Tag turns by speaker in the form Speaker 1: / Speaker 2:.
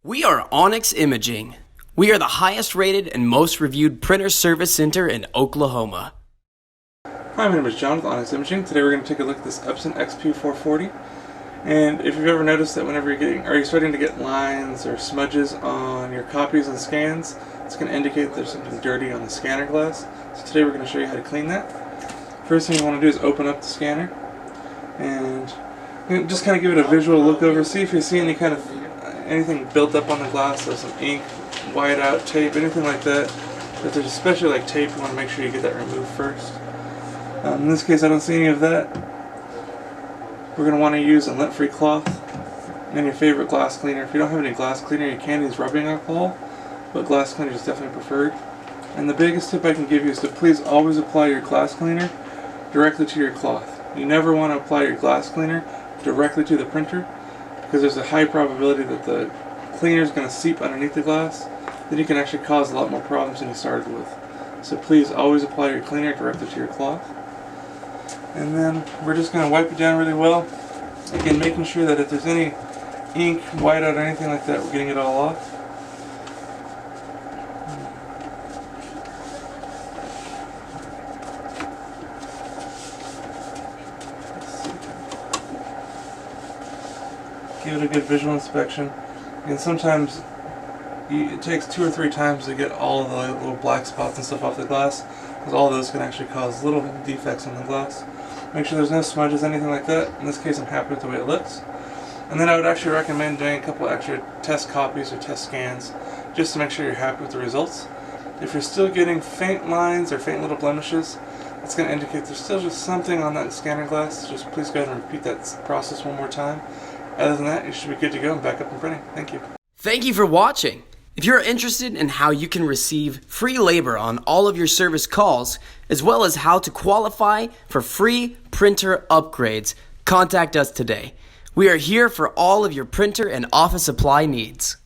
Speaker 1: We are Onyx Imaging. We are the highest rated and most reviewed printer service center in Oklahoma.
Speaker 2: Hi, my name is John with Onyx Imaging. Today we're going to take a look at this Epson XP440. And if you've ever noticed that whenever you're starting to get lines or smudges on your copies and scans, it's going to indicate that there's something dirty on the scanner glass. So today we're going to show you how to clean that. First thing you want to do is open up the scanner and just kind of give it a visual look over. See if you see anything built up on the glass, so some ink, whiteout, tape, anything like that. If there's especially like tape, you want to make sure you get that removed first. In this case, I don't see any of that. We're going to want to use a lint-free cloth and your favorite glass cleaner. If you don't have any glass cleaner, you can use rubbing alcohol, but glass cleaner is definitely preferred. And the biggest tip I can give you is to please always apply your glass cleaner directly to your cloth. You never want to apply your glass cleaner directly to the printer, because there's a high probability that the cleaner is going to seep underneath the glass. Then you can actually cause a lot more problems than you started with. So please always apply your cleaner directly to your cloth. And then we're just going to wipe it down really well. Again, making sure that if there's any ink, whiteout, or anything like that, we're getting it all off. Give it a good visual inspection. And sometimes it takes 2 or 3 times to get all of the little black spots and stuff off the glass, because all of those can actually cause little defects on the glass. Make sure there's no smudges, anything like that. In this case, I'm happy with the way it looks. And then I would actually recommend doing a couple extra test copies or test scans, just to make sure you're happy with the results. If you're still getting faint lines or faint little blemishes, it's going to indicate there's still just something on that scanner glass. Just please go ahead and repeat that process one more time. Other than that, you should be good to go and back up and printing. Thank you.
Speaker 1: Thank you for watching. If you're interested in how you can receive free labor on all of your service calls, as well as how to qualify for free printer upgrades, contact us today. We are here for all of your printer and office supply needs.